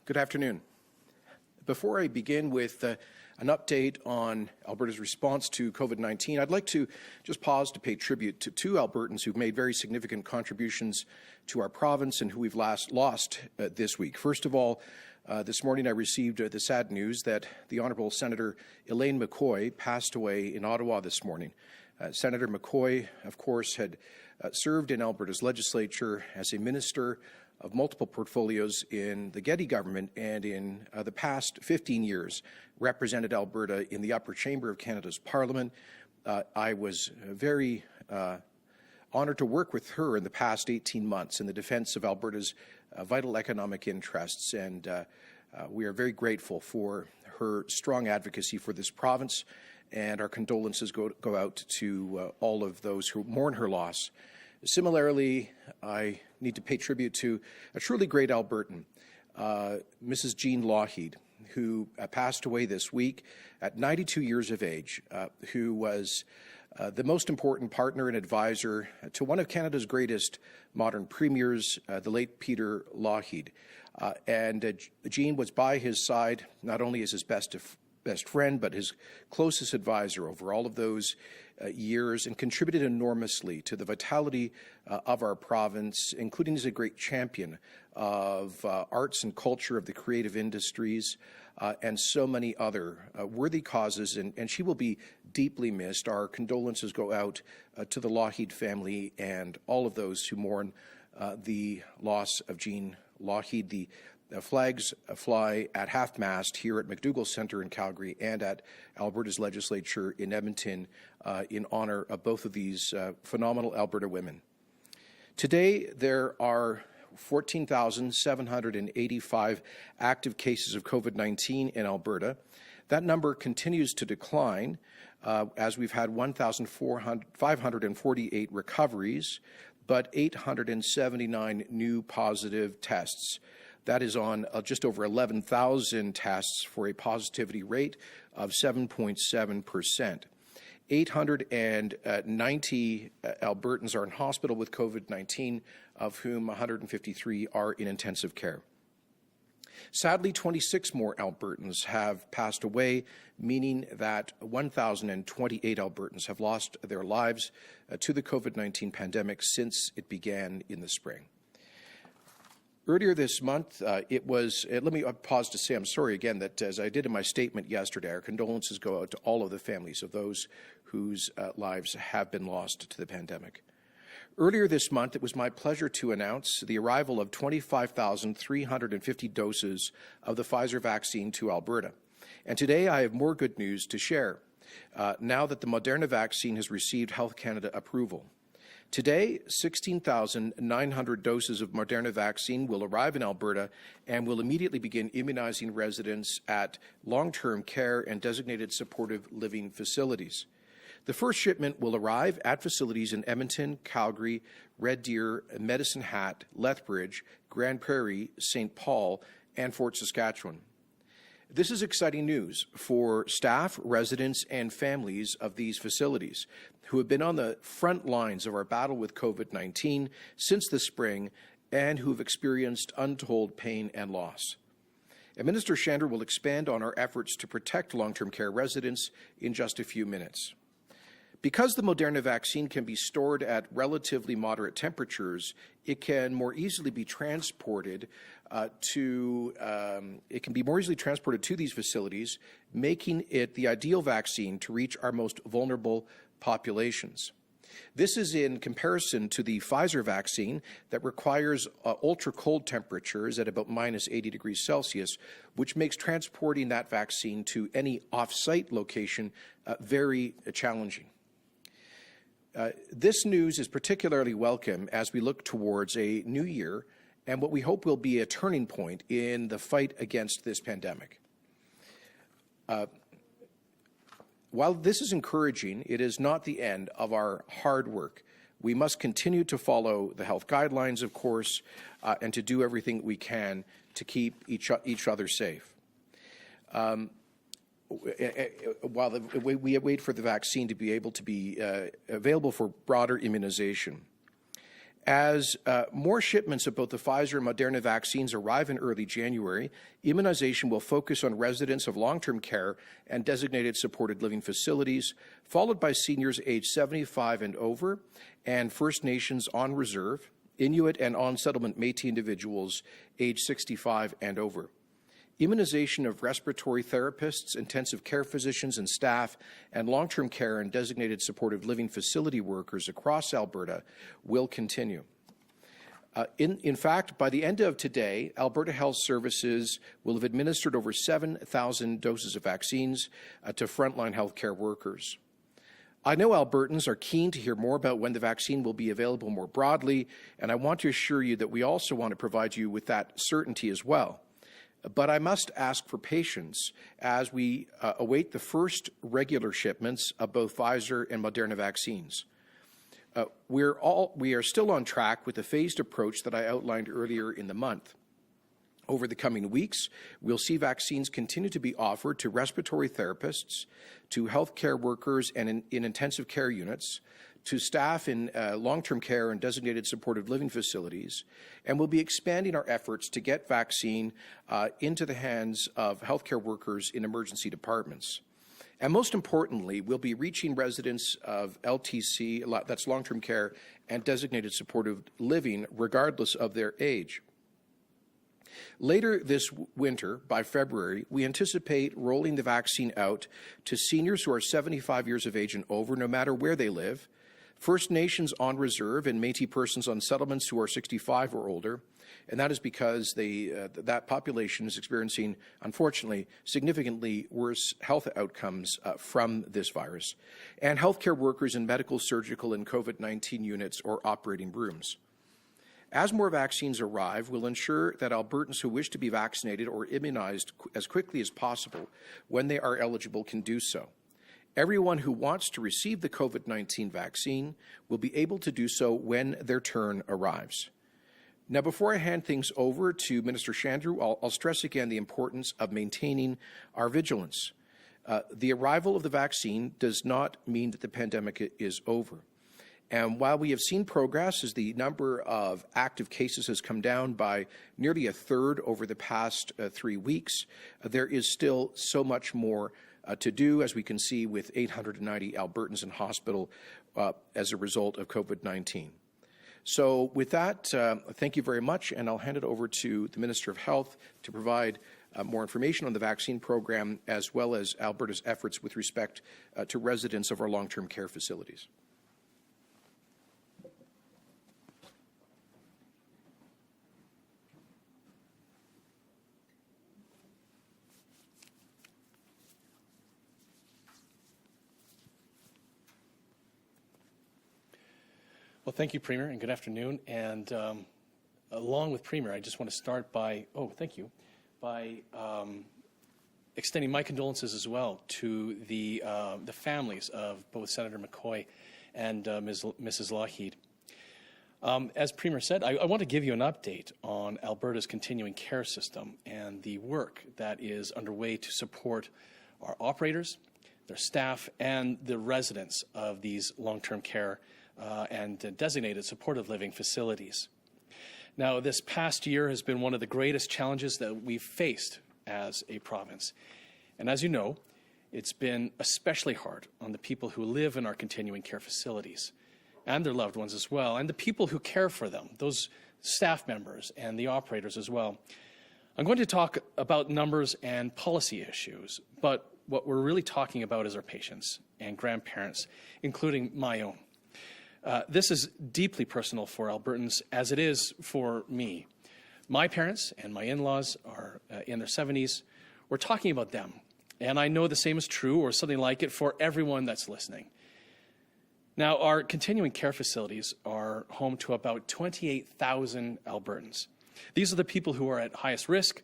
Good afternoon. Before I begin with an update on Alberta's response to COVID-19, I'd like to just pause to pay tribute to two Albertans who've made very significant contributions to our province and who we've lost this week. First of all, this morning I received the sad news that the Honourable Senator Elaine McCoy passed away in Ottawa this morning. Senator McCoy, of course, had served in Alberta's legislature as a minister of multiple portfolios in the Getty government, and in the past 15 years represented Alberta in the upper chamber of Canada's Parliament. I was very honoured to work with her in the past 18 months in the defence of Alberta's vital economic interests, and we are very grateful for her strong advocacy for this province, and our condolences go out to all of those who mourn her loss. Similarly, I need to pay tribute to a truly great Albertan, Mrs. Jean Lougheed, who passed away this week at 92 years of age, who was the most important partner and advisor to one of Canada's greatest modern premiers, the late Peter Lougheed. Jean was by his side not only as his best friend, but his closest advisor over all of those years, and contributed enormously to the vitality of our province, including as a great champion of arts and culture, of the creative industries, and so many other worthy causes, and she will be deeply missed. Our condolences go out to the Lougheed family and all of those who mourn the loss of Jean Lougheed. The flags fly at half-mast here at McDougall Centre in Calgary and at Alberta's legislature in Edmonton in honour of both of these phenomenal Alberta women. Today, there are 14,785 active cases of COVID-19 in Alberta. That number continues to decline as we've had 1,548 recoveries, but 879 new positive tests. That is on just over 11,000 tests for a positivity rate of 7.7%. 890 Albertans are in hospital with COVID-19, of whom 153 are in intensive care. Sadly, 26 more Albertans have passed away, meaning that 1,028 Albertans have lost their lives to the COVID-19 pandemic since it began in the spring. Earlier this month, it was, let me pause to say I'm sorry again that, as I did in my statement yesterday, our condolences go out to all of the families of those whose lives have been lost to the pandemic. Earlier this month, it was my pleasure to announce the arrival of 25,350 doses of the Pfizer vaccine to Alberta. And today I have more good news to share, now that the Moderna vaccine has received Health Canada approval. Today, 16,900 doses of Moderna vaccine will arrive in Alberta and will immediately begin immunizing residents at long-term care and designated supportive living facilities. The first shipment will arrive at facilities in Edmonton, Calgary, Red Deer, Medicine Hat, Lethbridge, Grand Prairie, St. Paul, and Fort Saskatchewan. This is exciting news for staff, residents, and families of these facilities who have been on the front lines of our battle with COVID-19 since the spring and who have experienced untold pain and loss. And Minister Shander will expand on our efforts to protect long-term care residents in just a few minutes. Because the Moderna vaccine can be stored at relatively moderate temperatures, it can more easily be transported to these facilities, making it the ideal vaccine to reach our most vulnerable populations. This is in comparison to the Pfizer vaccine that requires ultra-cold temperatures at about minus 80 degrees Celsius, which makes transporting that vaccine to any off-site location very challenging. This news is particularly welcome as we look towards a new year and what we hope will be a turning point in the fight against this pandemic. While this is encouraging, it is not the end of our hard work. We must continue to follow the health guidelines, of course, and to do everything we can to keep each other safe. While we wait for the vaccine to be able to be available for broader immunization. As more shipments of both the Pfizer and Moderna vaccines arrive in early January, immunization will focus on residents of long-term care and designated supported living facilities, followed by seniors aged 75 and over, and First Nations on reserve, Inuit and on-settlement Métis individuals aged 65 and over. Immunization of respiratory therapists, intensive care physicians and staff, and long-term care and designated supportive living facility workers across Alberta will continue. In fact, by the end of today, Alberta Health Services will have administered over 7,000 doses of vaccines to frontline healthcare workers. I know Albertans are keen to hear more about when the vaccine will be available more broadly, and I want to assure you that we also want to provide you with that certainty as well. But I must ask for patience as we await the first regular shipments of both Pfizer and Moderna vaccines. We are still on track with the phased approach that I outlined earlier in the month. Over the coming weeks, we'll see vaccines continue to be offered to respiratory therapists, to healthcare workers and in intensive care units, to staff in long-term care and designated supportive living facilities, and we'll be expanding our efforts to get vaccine into the hands of healthcare workers in emergency departments. And most importantly, we'll be reaching residents of LTC, that's long-term care, and designated supportive living, regardless of their age. Later this winter, by February, we anticipate rolling the vaccine out to seniors who are 75 years of age and over, no matter where they live, First Nations on reserve and Métis persons on settlements who are 65 or older, and that is because that population is experiencing, unfortunately, significantly worse health outcomes from this virus, and healthcare workers in medical, surgical, and COVID-19 units or operating rooms. As more vaccines arrive, we'll ensure that Albertans who wish to be vaccinated or immunized as quickly as possible when they are eligible can do so. Everyone who wants to receive the COVID-19 vaccine will be able to do so when their turn arrives. Now, before I hand things over to Minister Shandru, I'll stress again the importance of maintaining our vigilance. The arrival of the vaccine does not mean that the pandemic is over. And while we have seen progress as the number of active cases has come down by nearly a third over the past 3 weeks, there is still so much more to do, as we can see with 890 Albertans in hospital as a result of COVID-19. So with that, thank you very much, and I'll hand it over to the Minister of Health to provide more information on the vaccine program, as well as Alberta's efforts with respect to residents of our long-term care facilities. Well, thank you, Premier, and good afternoon. And along with Premier, I just want to start by, extending my condolences as well to the families of both Senator McCoy and Mrs. Lougheed. As Premier said, I want to give you an update on Alberta's continuing care system and the work that is underway to support our operators, their staff, and the residents of these long-term care and designated supportive living facilities. Now, this past year has been one of the greatest challenges that we've faced as a province. And as you know, it's been especially hard on the people who live in our continuing care facilities and their loved ones as well, and the people who care for them, those staff members and the operators as well. I'm going to talk about numbers and policy issues, but what we're really talking about is our patients and grandparents, including my own. This is deeply personal for Albertans, as it is for me. My parents and my in-laws are in their 70s. We're talking about them, and I know the same is true, or something like it, for everyone that's listening. Now, our continuing care facilities are home to about 28,000 Albertans. These are the people who are at highest risk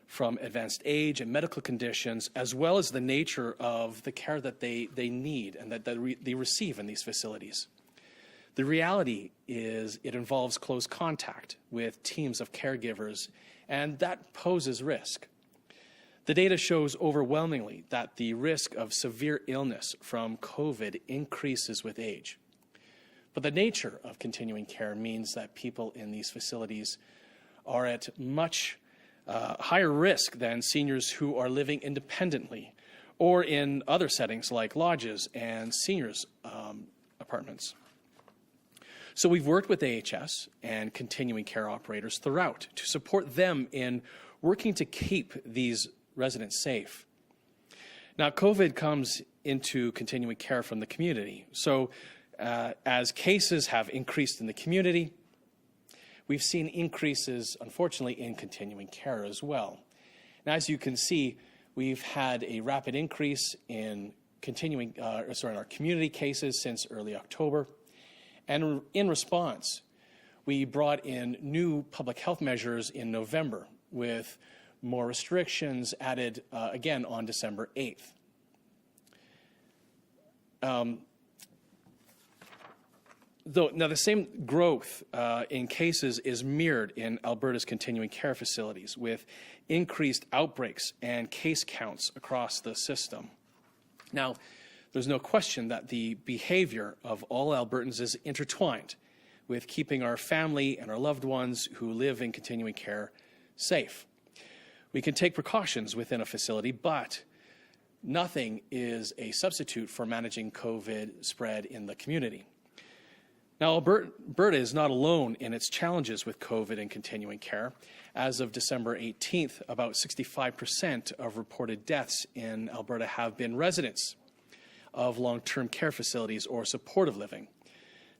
from advanced age and medical conditions, as well as the nature of the care that they need and that they receive in these facilities. The reality is it involves close contact with teams of caregivers, and that poses risk. The data shows overwhelmingly that the risk of severe illness from COVID increases with age. But the nature of continuing care means that people in these facilities are at much higher risk than seniors who are living independently or in other settings like lodges and seniors' apartments. So we've worked with AHS and continuing care operators throughout to support them in working to keep these residents safe. Now, COVID comes into continuing care from the community. So as cases have increased in the community, we've seen increases, unfortunately, in continuing care as well. And as you can see, we've had a rapid increase in our community cases since early October. And in response, we brought in new public health measures in November with more restrictions added again on December 8th. Now, the same growth in cases is mirrored in Alberta's continuing care facilities with increased outbreaks and case counts across the system. Now, there's no question that the behavior of all Albertans is intertwined with keeping our family and our loved ones who live in continuing care safe. We can take precautions within a facility, but nothing is a substitute for managing COVID spread in the community. Now, Alberta is not alone in its challenges with COVID and continuing care. As of December 18th, about 65% of reported deaths in Alberta have been residents of long-term care facilities or supportive living.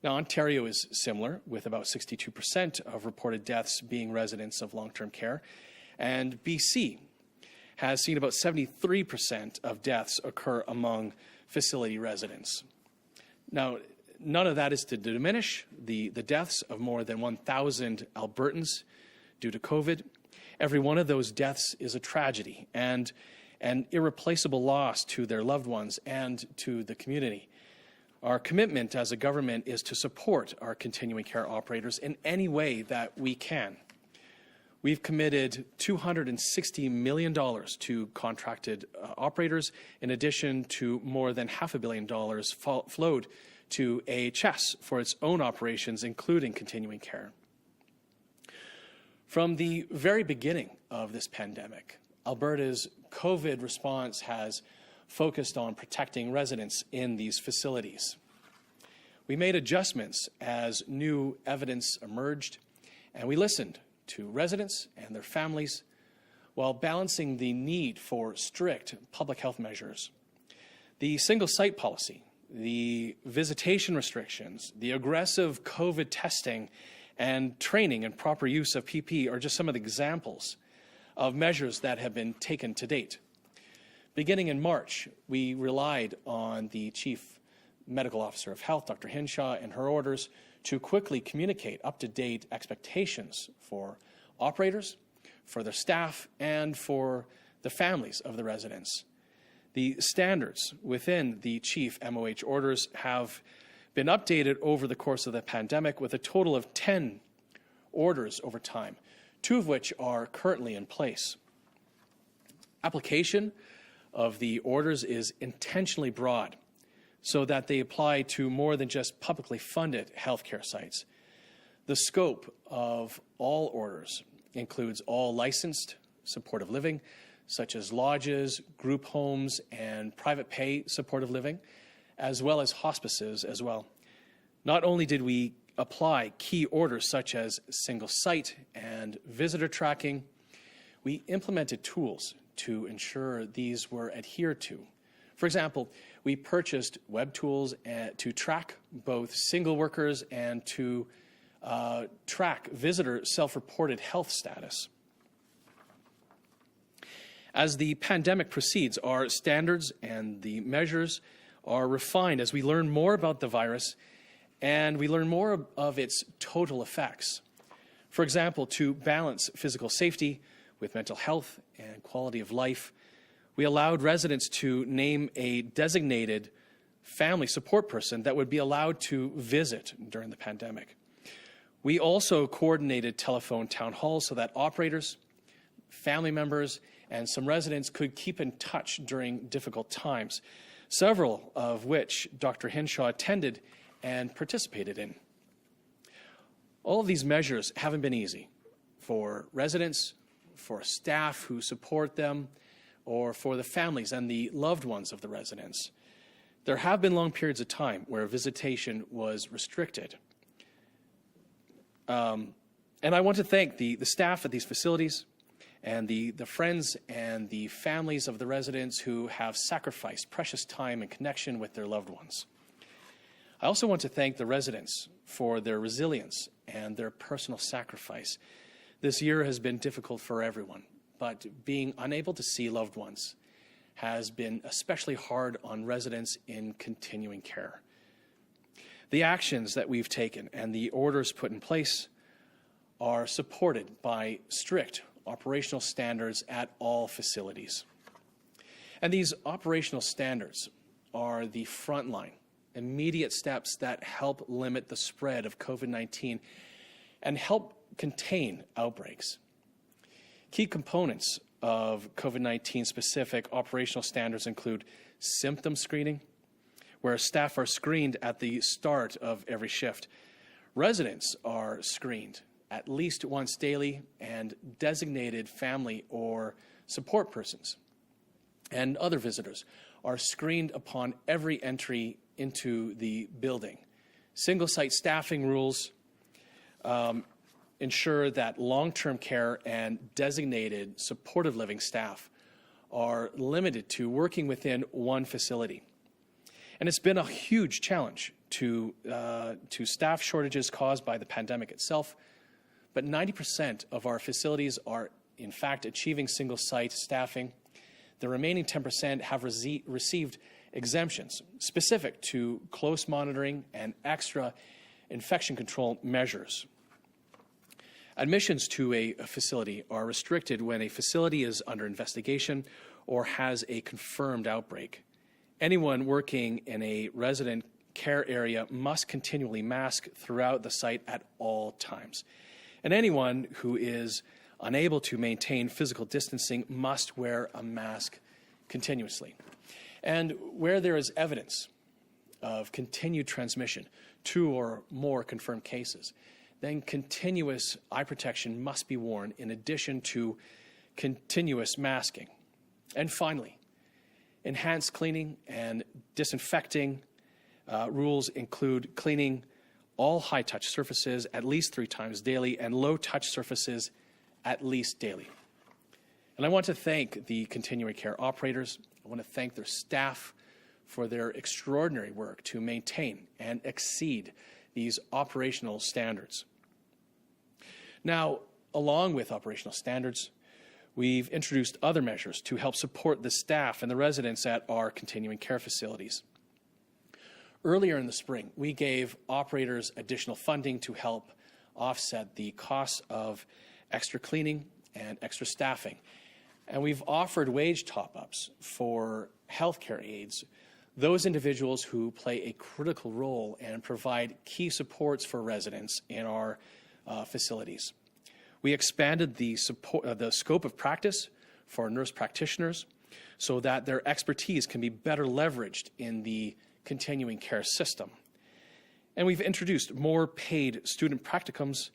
Now, Ontario is similar, with about 62% of reported deaths being residents of long-term care, and BC has seen about 73% of deaths occur among facility residents. Now, none of that is to diminish the deaths of more than 1,000 Albertans due to COVID. Every one of those deaths is a tragedy and an irreplaceable loss to their loved ones and to the community. Our commitment as a government is to support our continuing care operators in any way that we can. We've committed $260 million to contracted operators, in addition to more than $500 million flowed to AHS for its own operations, including continuing care. From the very beginning of this pandemic, Alberta's COVID response has focused on protecting residents in these facilities. We made adjustments as new evidence emerged, and we listened to residents and their families while balancing the need for strict public health measures. The single-site policy, the visitation restrictions, the aggressive COVID testing, and training and proper use of PPE are just some of the examples of measures that have been taken to date. Beginning in March, we relied on the Chief Medical Officer of Health, Dr. Hinshaw, and her orders to quickly communicate up-to-date expectations for operators, for their staff, and for the families of the residents. The standards within the Chief MOH orders have been updated over the course of the pandemic with a total of 10 orders over time, 2 of which are currently in place. Application of the orders is intentionally broad so that they apply to more than just publicly funded healthcare sites. The scope of all orders includes all licensed supportive living, such as lodges, group homes, and private pay supportive living, as well as hospices as well. Not only did we apply key orders such as single site and visitor tracking, we implemented tools to ensure these were adhered to. For example, we purchased web tools to track both single workers and to track visitor self-reported health status. As the pandemic proceeds, our standards and the measures are refined as we learn more about the virus and we learn more of its total effects. For example, to balance physical safety with mental health and quality of life, we allowed residents to name a designated family support person that would be allowed to visit during the pandemic. We also coordinated telephone town halls so that operators, family members, and some residents could keep in touch during difficult times, several of which Dr. Hinshaw attended and participated in. All of these measures haven't been easy for residents, for staff who support them, or for the families and the loved ones of the residents. There have been long periods of time where visitation was restricted. And I want to thank the staff at these facilities and the friends and the families of the residents who have sacrificed precious time and connection with their loved ones. I also want to thank the residents for their resilience and their personal sacrifice. This year has been difficult for everyone, but being unable to see loved ones has been especially hard on residents in continuing care. The actions that we've taken and the orders put in place are supported by strict operational standards at all facilities. And these operational standards are the frontline, immediate steps that help limit the spread of COVID-19 and help contain outbreaks. Key components of COVID-19 specific operational standards include symptom screening, where staff are screened at the start of every shift. Residents are screened at least once daily, and designated family or support persons and other visitors are screened upon every entry into the building. Single-site staffing rules ensure that long-term care and designated supportive living staff are limited to working within one facility. And it's been a huge challenge to staff shortages caused by the pandemic itself, but 90% of our facilities are, in fact, achieving single-site staffing. The remaining 10% have received exemptions specific to close monitoring and extra infection control measures. Admissions to a facility are restricted when a facility is under investigation or has a confirmed outbreak. Anyone working in a resident care area must continually mask throughout the site at all times. And anyone who is unable to maintain physical distancing must wear a mask continuously. And where there is evidence of continued transmission, 2 or more confirmed cases, then continuous eye protection must be worn in addition to continuous masking. And finally, enhanced cleaning and disinfecting rules include cleaning all high-touch surfaces at least 3 times daily and low-touch surfaces at least daily. And I want to thank the continuing care operators. I want to thank their staff for their extraordinary work to maintain and exceed these operational standards. Now, along with operational standards, we've introduced other measures to help support the staff and the residents at our continuing care facilities. Earlier in the spring, we gave operators additional funding to help offset the costs of extra cleaning and extra staffing. And we've offered wage top-ups for healthcare aides, those individuals who play a critical role and provide key supports for residents in our facilities. We expanded the scope of practice for nurse practitioners so that their expertise can be better leveraged in the continuing care system. And we've introduced more paid student practicums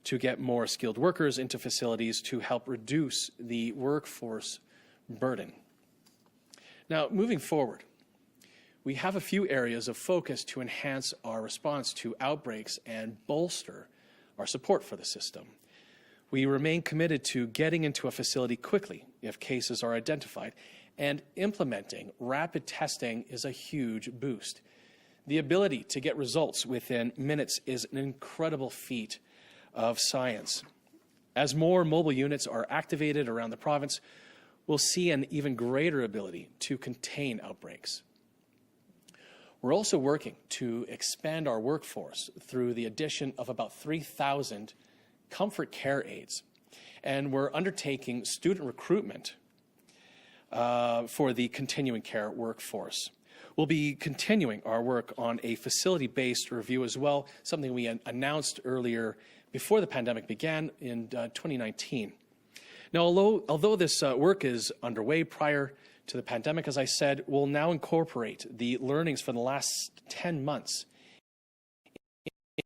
to get more skilled workers into facilities to help reduce the workforce burden. Now, moving forward, we have a few areas of focus to enhance our response to outbreaks and bolster our support for the system. We remain committed to getting into a facility quickly if cases are identified, and implementing rapid testing is a huge boost. The ability to get results within minutes is an incredible feat of science. As more mobile units are activated around the province, we'll see an even greater ability to contain outbreaks. We're also working to expand our workforce through the addition of about 3,000 comfort care aides, and we're undertaking student recruitment for the continuing care workforce. We'll be continuing our work on a facility-based review as well, something we announced earlier before the pandemic began in 2019. Now, although this work is underway prior to the pandemic, as I said, we'll now incorporate the learnings from the last 10 months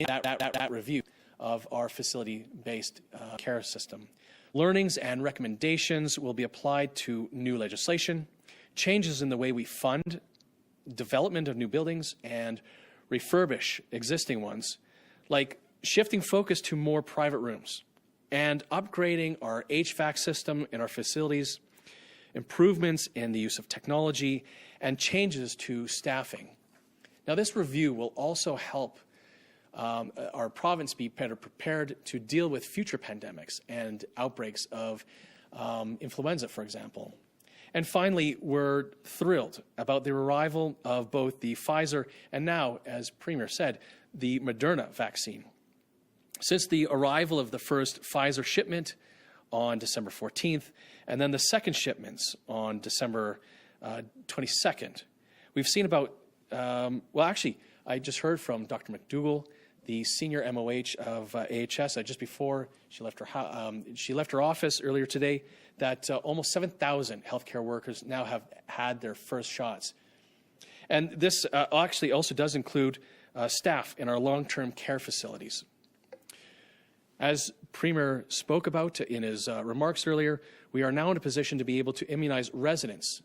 that review of our facility-based care system. Learnings and recommendations will be applied to new legislation, changes in the way we fund development of new buildings and refurbish existing ones, like shifting focus to more private rooms and upgrading our HVAC system in our facilities, improvements in the use of technology, and changes to staffing. Now, this review will also help our province be better prepared to deal with future pandemics and outbreaks of influenza, for example. And finally, we're thrilled about the arrival of both the Pfizer and now, as Premier said, the Moderna vaccine. Since the arrival of the first Pfizer shipment on December 14th, and then the second shipments on December 22nd, we've seen about, well, actually, I just heard from Dr. McDougall, the senior MOH of AHS, just before she left her office earlier today, that almost 7,000 healthcare workers now have had their first shots. And this actually also does include staff in our long-term care facilities. As Premier spoke about in his remarks earlier, we are now in a position to be able to immunize residents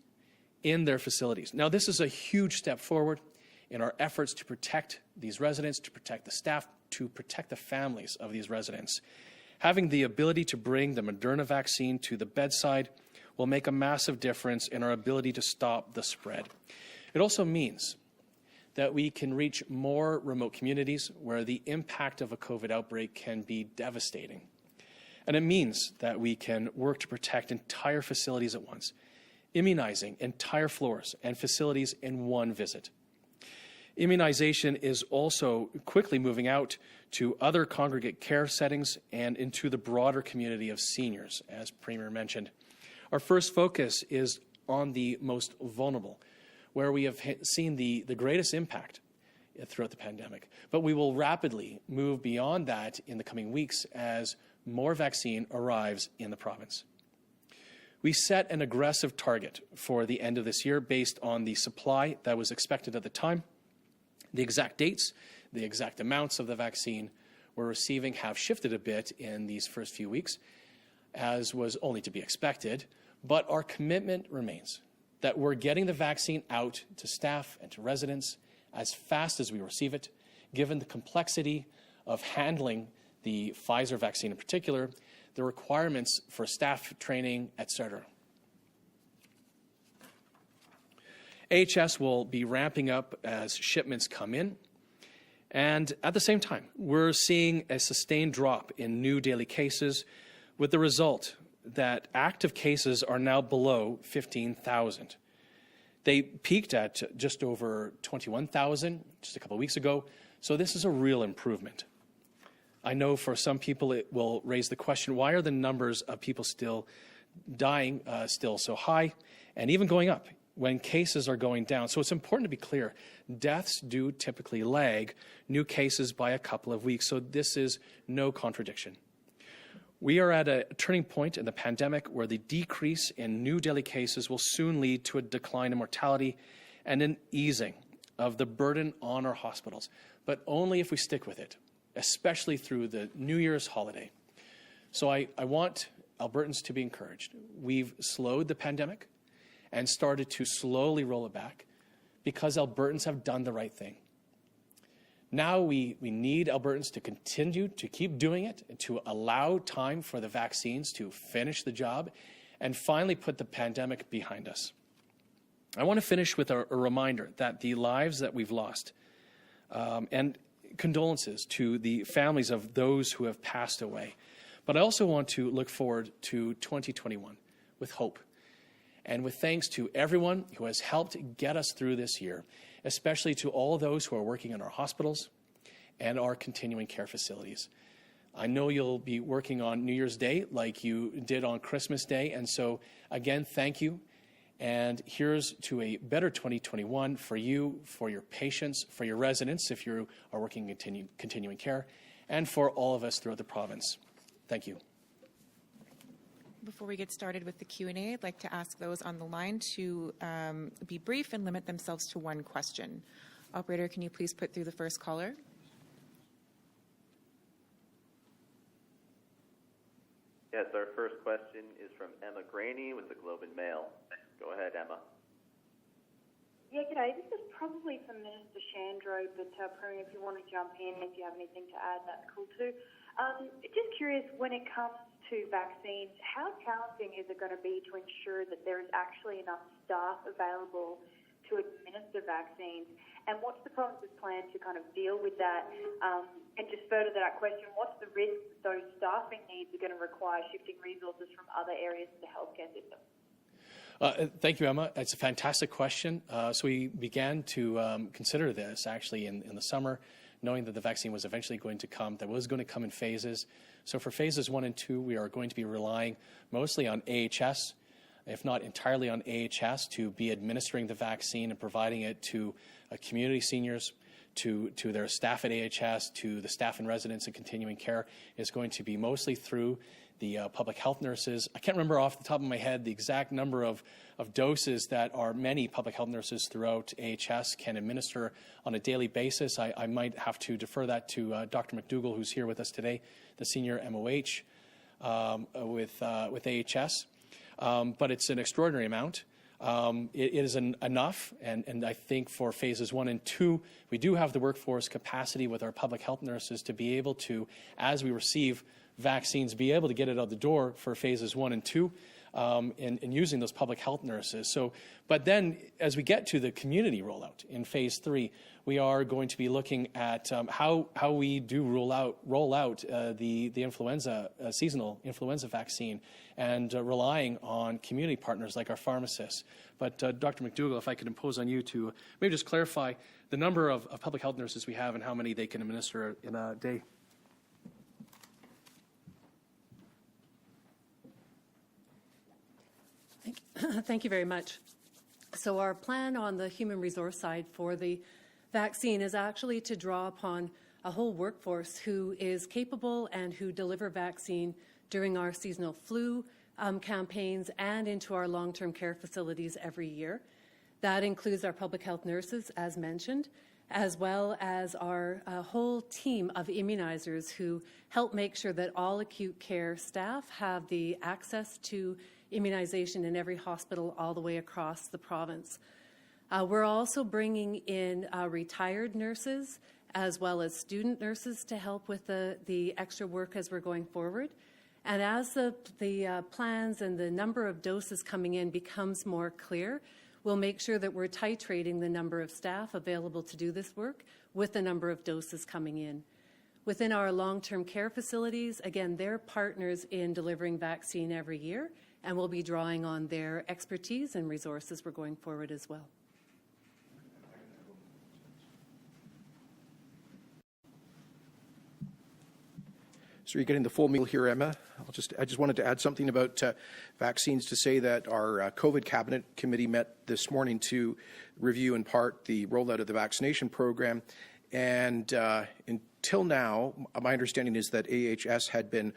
in their facilities. Now, this is a huge step forward in our efforts to protect these residents, to protect the staff, to protect the families of these residents. Having the ability to bring the Moderna vaccine to the bedside will make a massive difference in our ability to stop the spread. It also means that we can reach more remote communities where the impact of a COVID outbreak can be devastating. And it means that we can work to protect entire facilities at once, immunizing entire floors and facilities in one visit. Immunization is also quickly moving out to other congregate care settings and into the broader community of seniors, as Premier mentioned. Our first focus is on the most vulnerable, where we have seen the greatest impact throughout the pandemic. But we will rapidly move beyond that in the coming weeks as more vaccine arrives in the province. We set an aggressive target for the end of this year based on the supply that was expected at the time. The exact dates, the exact amounts of the vaccine we're receiving have shifted a bit in these first few weeks, as was only to be expected, but our commitment remains that we're getting the vaccine out to staff and to residents as fast as we receive it, given the complexity of handling the Pfizer vaccine in particular, the requirements for staff training, etc. AHS will be ramping up as shipments come in. And at the same time, we're seeing a sustained drop in new daily cases, with the result that active cases are now below 15,000. They peaked at just over 21,000 just a couple of weeks ago, so this is a real improvement. I know for some people it will raise the question, why are the numbers of people still dying still so high and even going up when cases are going down? So it's important to be clear. Deaths do typically lag new cases by a couple of weeks, so this is no contradiction. We are at a turning point in the pandemic where the decrease in new daily cases will soon lead to a decline in mortality and an easing of the burden on our hospitals, but only if we stick with it, especially through the New Year's holiday. So I want Albertans to be encouraged. We've slowed the pandemic and started to slowly roll it back because Albertans have done the right thing. Now we need Albertans to continue to keep doing it, and to allow time for the vaccines to finish the job and finally put the pandemic behind us. I want to finish with a reminder that the lives that we've lost and condolences to the families of those who have passed away. But I also want to look forward to 2021 with hope and with thanks to everyone who has helped get us through this year, especially to all those who are working in our hospitals and our continuing care facilities. I know you'll be working on New Year's Day like you did on Christmas Day, and so again, thank you. And here's to a better 2021 for you, for your patients, for your residents if you are working in continuing care, and for all of us throughout the province. Thank you. Before we get started with the Q&A, I'd like to ask those on the line to be brief and limit themselves to one question. Operator, can you please put through the first caller? Rainey with the Globe and Mail. Go ahead, Emma. Yeah, g'day. This is probably for Minister Shandro, but Premier, if you want to jump in, if you have anything to add, that's cool too. Just curious, when it comes to vaccines, how challenging is it going to be to ensure that there is actually enough staff available to administer vaccines? And what's the province's plan to kind of deal with that? And just further to that question, what's the risk that those staffing needs are going to require shifting resources from other areas of the healthcare system? Thank you, Emma. It's a fantastic question. So we began to consider this actually in the summer, knowing that the vaccine was eventually going to come, that was going to come in phases. So for phases 1 and 2, we are going to be relying mostly on AHS, if not entirely on AHS, to be administering the vaccine and providing it to community seniors, to their staff at AHS, to the staff and residents in continuing care. Is going to be mostly through the public health nurses. I can't remember off the top of my head the exact number of doses that our many public health nurses throughout AHS can administer on a daily basis. I might have to defer that to Dr. McDougall, who's here with us today, the senior MOH with AHS. But it's an extraordinary amount. It is enough, and I think for phases 1 and 2, we do have the workforce capacity with our public health nurses to be able to, as we receive vaccines, be able to get it out the door for phases 1 and 2, and using those public health nurses. So, but then as we get to the community rollout in phase 3, we are going to be looking at how we do roll out the influenza seasonal influenza vaccine, and relying on community partners like our pharmacists. But Dr. McDougall, if I could impose on you to maybe just clarify the number of public health nurses we have and how many they can administer in a day. Thank you very much. So our plan on the human resource side for the vaccine is actually to draw upon a whole workforce who is capable and who deliver vaccine during our seasonal flu campaigns and into our long-term care facilities every year. That includes our public health nurses, as mentioned, as well as our whole team of immunizers who help make sure that all acute care staff have the access to immunization in every hospital all the way across the province. We're also bringing in retired nurses as well as student nurses to help with the extra work as we're going forward. And as the plans and the number of doses coming in becomes more clear, we'll make sure that we're titrating the number of staff available to do this work with the number of doses coming in. Within our long-term care facilities, again, they're partners in delivering vaccine every year, and we'll be drawing on their expertise and resources we're going forward as well. So you're getting the full meal here, Emma. I just wanted to add something about vaccines to say that our COVID Cabinet Committee met this morning to review in part the rollout of the vaccination program. And until now, my understanding is that AHS had been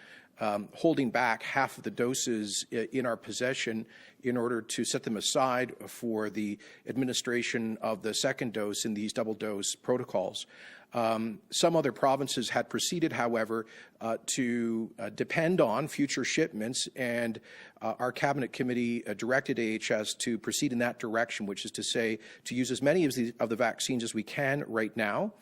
holding back half of the doses in our possession in order to set them aside for the administration of the second dose in these double dose protocols. Some other provinces had proceeded, however, to depend on future shipments, and our Cabinet Committee directed AHS to proceed in that direction, which is to say to use as many of the vaccines as we can right now.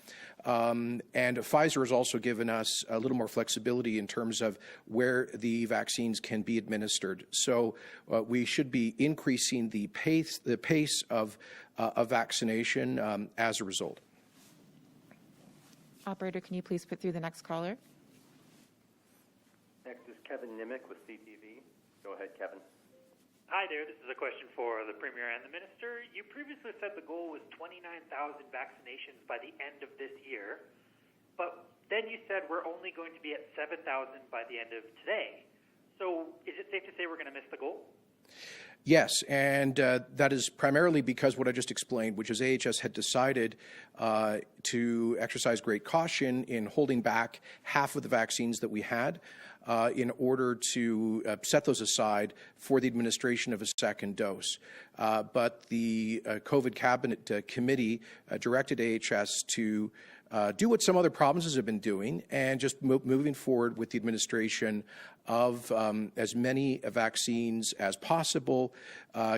And Pfizer has also given us a little more flexibility in terms of where the vaccines can be administered. So we should be increasing the pace of vaccination as a result. Operator, can you please put through the next caller? Next is Kevin Nimick with CTV. Go ahead, Kevin. Hi there. This is a question for the Premier and the Minister. You previously said the goal was 29,000 vaccinations by the end of this year, but then you said we're only going to be at 7,000 by the end of today. So is it safe to say we're going to miss the goal? Yes, and that is primarily because what I just explained, which is AHS had decided to exercise great caution in holding back half of the vaccines that we had in order to set those aside for the administration of a second dose. But the COVID Cabinet Committee directed AHS to do what some other provinces have been doing and just moving forward with the administration of as many vaccines as possible,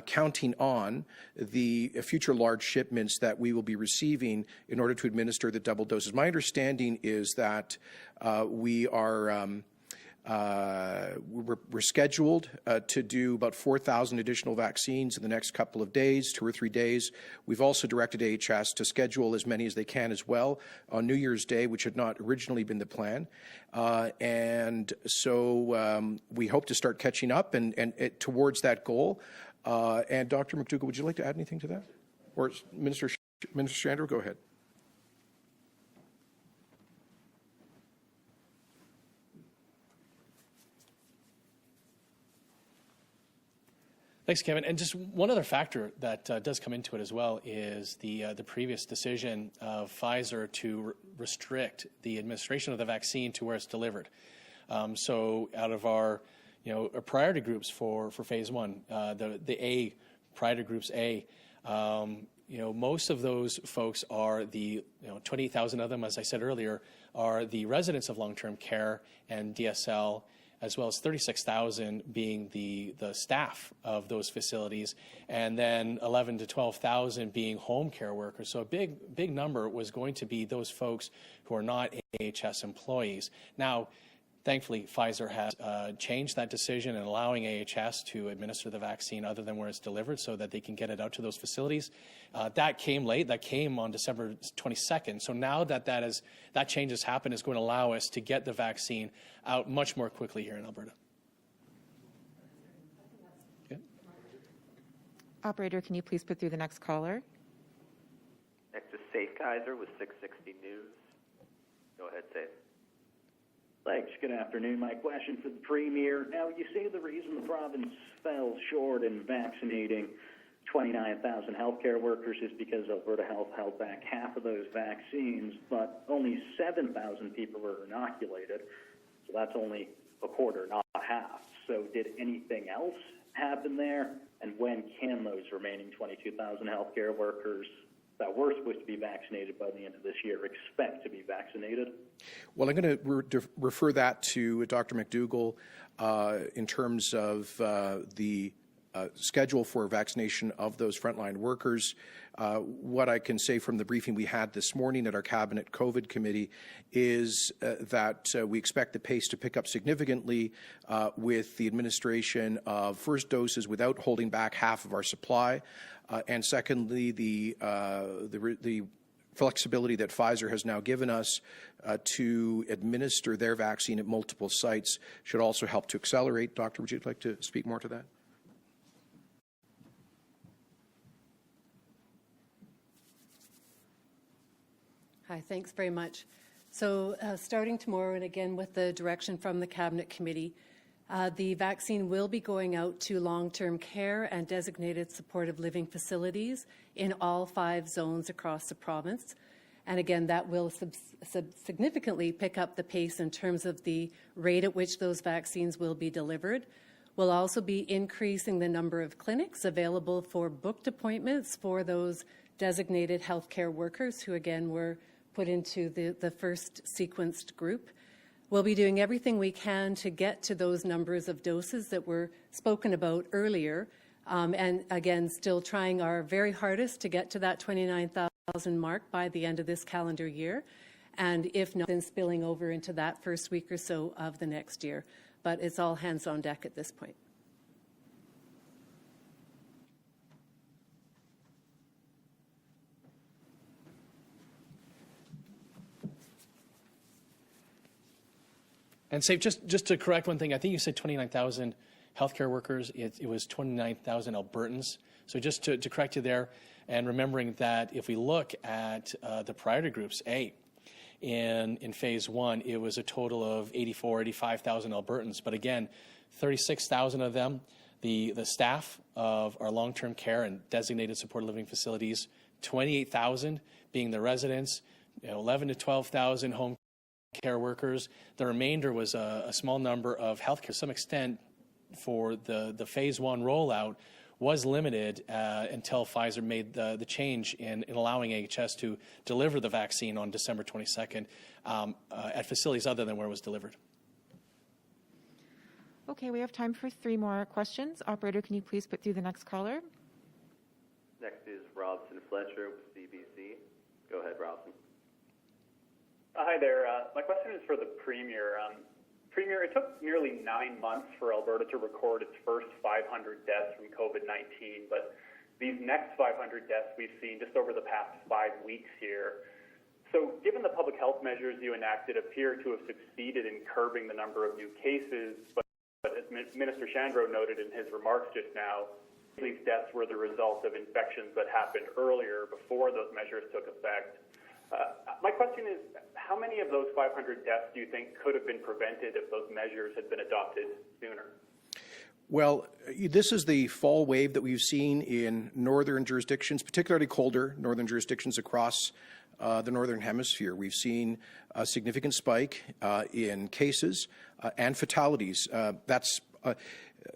counting on the future large shipments that we will be receiving in order to administer the double doses. My understanding is that we are we're scheduled to do about 4,000 additional vaccines in the next couple of days, 2 or 3 days. We've also directed AHS to schedule as many as they can as well on New Year's Day, which had not originally been the plan. And so we hope to start catching up and towards that goal. And Dr. McDougall, would you like to add anything to that? Or Minister Shandro, go ahead. Thanks, Kevin. And just one other factor that does come into it as well is the previous decision of Pfizer to restrict the administration of the vaccine to where it's delivered. So out of our, priority groups for phase one, the A priority groups A, most of those folks are the 28,000 of them, as I said earlier, are the residents of long-term care and DSL, as well as 36,000 being the staff of those facilities, and then 11 to 12,000 being home care workers. So a big number was going to be those folks who are not AHS employees. Now, thankfully, Pfizer has changed that decision and allowing AHS to administer the vaccine other than where it's delivered so that they can get it out to those facilities. That came late. That came on December 22nd. So now that change has happened, is going to allow us to get the vaccine out much more quickly here in Alberta. Okay. Operator, can you please put through the next caller? Next is Safe Kaiser with 660 News. Go ahead, Safe. Thanks. Good afternoon. My question for the Premier. Now, you say the reason the province fell short in vaccinating 29,000 healthcare workers is because Alberta Health held back half of those vaccines, but only 7,000 people were inoculated. So that's only a quarter, not half. So did anything else happen there? And when can those remaining 22,000 healthcare workers that were supposed to be vaccinated by the end of this year expect to be vaccinated? Well, I'm going to refer that to Dr. McDougall in terms of the schedule for vaccination of those frontline workers. What I can say from the briefing we had this morning at our Cabinet COVID Committee is that we expect the pace to pick up significantly with the administration of first doses without holding back half of our supply. And secondly, the flexibility that Pfizer has now given us to administer their vaccine at multiple sites should also help to accelerate. Doctor, would you like to speak more to that? Hi, thanks very much. So starting tomorrow, and again with the direction from the Cabinet Committee, the vaccine will be going out to long-term care and designated supportive living facilities in all 5 zones across the province. And again, that will significantly pick up the pace in terms of the rate at which those vaccines will be delivered. We'll also be increasing the number of clinics available for booked appointments for those designated healthcare workers who, again, were put into the first sequenced group. We'll be doing everything we can to get to those numbers of doses that were spoken about earlier, and again, still trying our very hardest to get to that 29,000 mark by the end of this calendar year, and if not, then spilling over into that first week or so of the next year. But it's all hands on deck at this point. And Safe, just to correct one thing, I think you said 29,000 healthcare workers. It was 29,000 Albertans. So just to correct you there, and remembering that if we look at the priority groups, A, in phase one, it was a total of 85,000 Albertans. But again, 36,000 of them, the staff of our long-term care and designated supported living facilities, 28,000 being the residents, 11 to 12,000 home care workers. The remainder was a small number of healthcare. To some extent, for the phase one rollout, was limited until Pfizer made the change in allowing AHS to deliver the vaccine on December 22nd at facilities other than where it was delivered. Okay, we have time for 3 more questions. Operator, can you please put through the next caller? Next is Robson Fletcher with CBC. Go ahead, Robson. Hi there. My question is for the Premier. Premier, it took nearly 9 months for Alberta to record its first 500 deaths from COVID-19, but these next 500 deaths we've seen just over the past 5 weeks here. So given the public health measures you enacted appear to have succeeded in curbing the number of new cases, but as Minister Shandro noted in his remarks just now, these deaths were the result of infections that happened earlier before those measures took effect. My question is, how many of those 500 deaths do you think could have been prevented if those measures had been adopted sooner? Well, this is the fall wave that we've seen in northern jurisdictions, particularly colder northern jurisdictions across the northern hemisphere. We've seen a significant spike in cases and fatalities. That's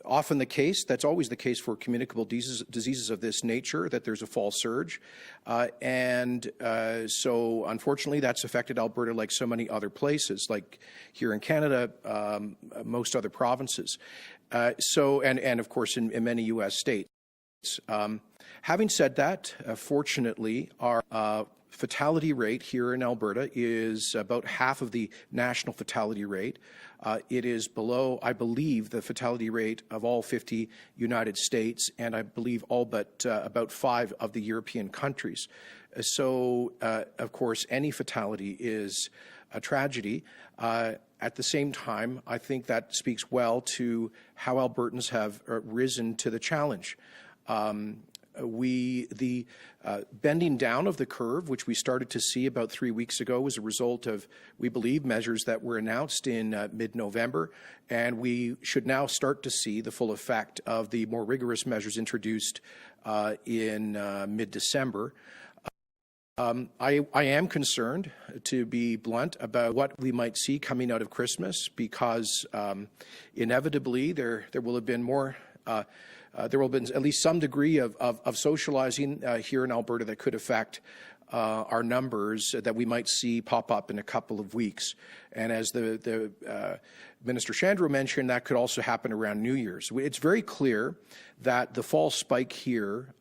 often the case. That's always the case for communicable diseases of this nature, that there's a fall surge. So unfortunately, that's affected Alberta like so many other places, like here in Canada, most other provinces. And of course, in many U.S. states. Having said that, fortunately, our fatality rate here in Alberta is about half of the national fatality rate. It is below, I believe, the fatality rate of all 50 United States, and I believe all but about 5 of the European countries. So, of course, any fatality is a tragedy. At the same time, I think that speaks well to how Albertans have risen to the challenge. The bending down of the curve, which we started to see about 3 weeks ago, was a result of, we believe, measures that were announced in mid-November, and we should now start to see the full effect of the more rigorous measures introduced in mid-December. I am concerned, to be blunt, about what we might see coming out of Christmas, because inevitably there will have been more there will have been at least some degree of socializing here in Alberta that could affect our numbers that we might see pop up in a couple of weeks. And as the Minister Shandro mentioned, that could also happen around New Year's. It's very clear that the fall spike here,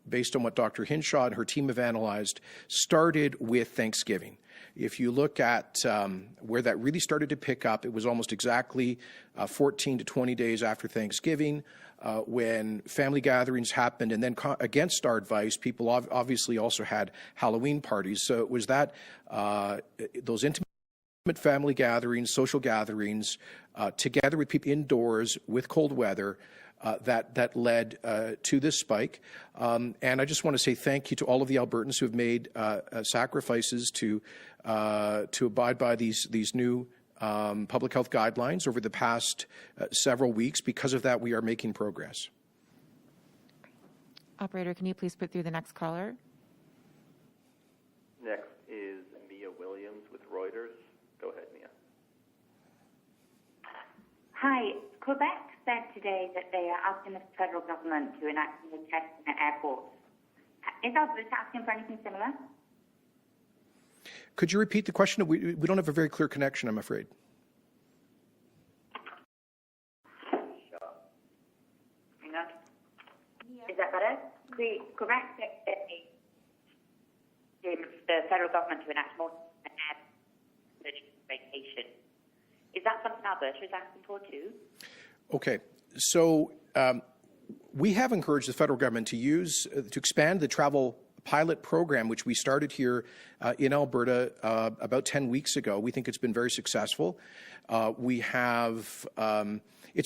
based on what Dr. Hinshaw and her team have analyzed, started with Thanksgiving. If you look at where that really started to pick up, it was almost exactly 14 to 20 days after Thanksgiving, when family gatherings happened, and then against our advice, people obviously also had Halloween parties. So it was that those intimate family gatherings, social gatherings, together with people indoors with cold weather, that led to this spike. And I just want to say thank you to all of the Albertans who have made sacrifices to abide by these new public health guidelines over the past several weeks. Because of that, we are making progress. Operator, can you please put through the next caller? Next is Mia Williams with Reuters. Go ahead, Mia. Hi. Quebec said today that they are asking the federal government to enact more testing at airports. Is Alberta asking for anything similar? Could you repeat the question? We don't have a very clear connection, I'm afraid. Hang on. Is that better? Quebec said that the federal government to enact more vacation. Is that something Alberta is asking for too? Okay, so we have encouraged the federal government to expand the travel pilot program, which we started here in Alberta about 10 weeks ago. We think it's been very successful. It's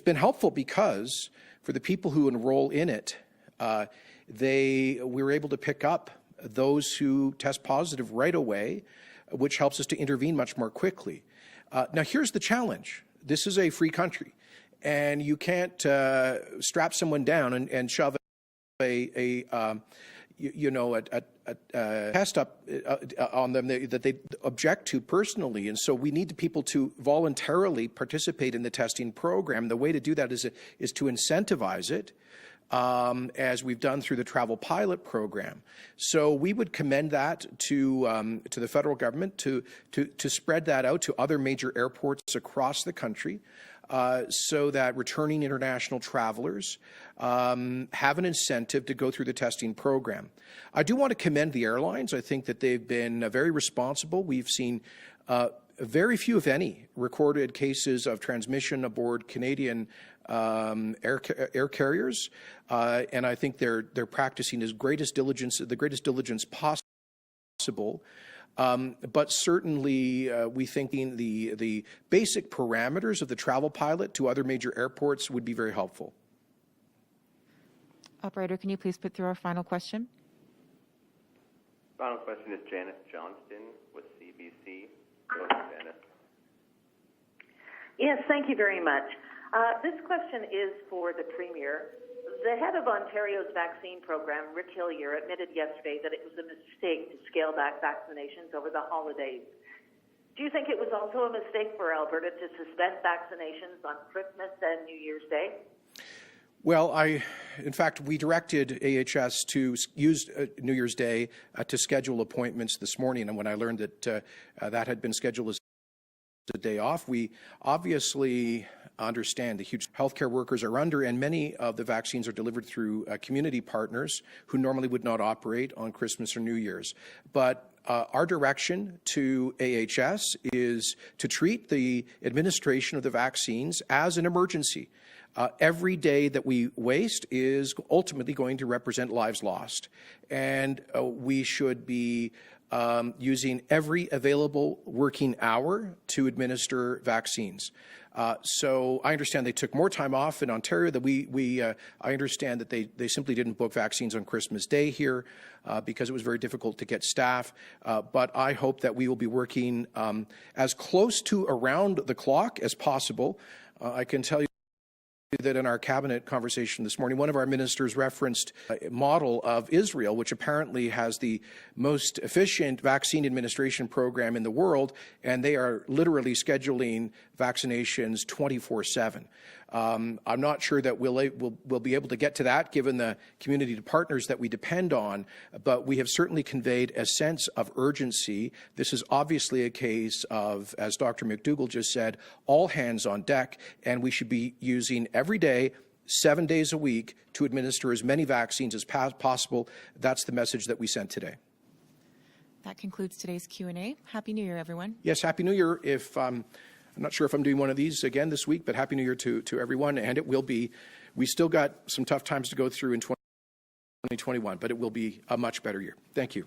been helpful because for the people who enroll in it, we were able to pick up those who test positive right away, which helps us to intervene much more quickly. Now, here's the challenge. This is a free country, and you can't strap someone down and shove a test up on them that they object to personally. And so we need people to voluntarily participate in the testing program. The way to do that is to incentivize it. as we've done through the travel pilot program. So we would commend that to the federal government to spread that out to other major airports across the country, so that returning international travelers have an incentive to go through the testing program. I do want to commend the airlines. I think that they've been very responsible. We've seen very few, if any, recorded cases of transmission aboard Canadian air carriers, and I think they're practicing the greatest diligence possible. But certainly, we think the basic parameters of the travel pilot to other major airports would be very helpful. Operator, can you please put through our final question? Final question is Janice Johnston with CBC. Go ahead, Janice. Yes, thank you very much. This question is for the Premier. The head of Ontario's vaccine program, Rick Hillier, admitted yesterday that it was a mistake to scale back vaccinations over the holidays. Do you think it was also a mistake for Alberta to suspend vaccinations on Christmas and New Year's Day? Well, in fact, we directed AHS to use New Year's Day to schedule appointments this morning, and when I learned that that had been scheduled as a day off, we obviously understand the huge healthcare workers are under, and many of the vaccines are delivered through community partners who normally would not operate on Christmas or New Year's. But our direction to AHS is to treat the administration of the vaccines as an emergency. Every day that we waste is ultimately going to represent lives lost, and we should be using every available working hour to administer vaccines. So I understand they took more time off in Ontario. That I understand that they simply didn't book vaccines on Christmas Day here because it was very difficult to get staff. But I hope that we will be working as close to around the clock as possible. I can tell you that in our cabinet conversation this morning, one of our ministers referenced a model of Israel, which apparently has the most efficient vaccine administration program in the world, and they are literally scheduling vaccinations 24/7. I'm not sure that we'll be able to get to that given the community partners that we depend on, but we have certainly conveyed a sense of urgency. This is obviously a case of, as Dr. McDougall just said, all hands on deck, and we should be using every day, 7 days a week, to administer as many vaccines as possible. That's the message that we sent today. That concludes today's Q&A. Happy New Year, everyone. Yes, Happy New Year. I'm not sure if I'm doing one of these again this week, but Happy New Year to everyone. And it will be, we still got some tough times to go through in 2021, but it will be a much better year. Thank you.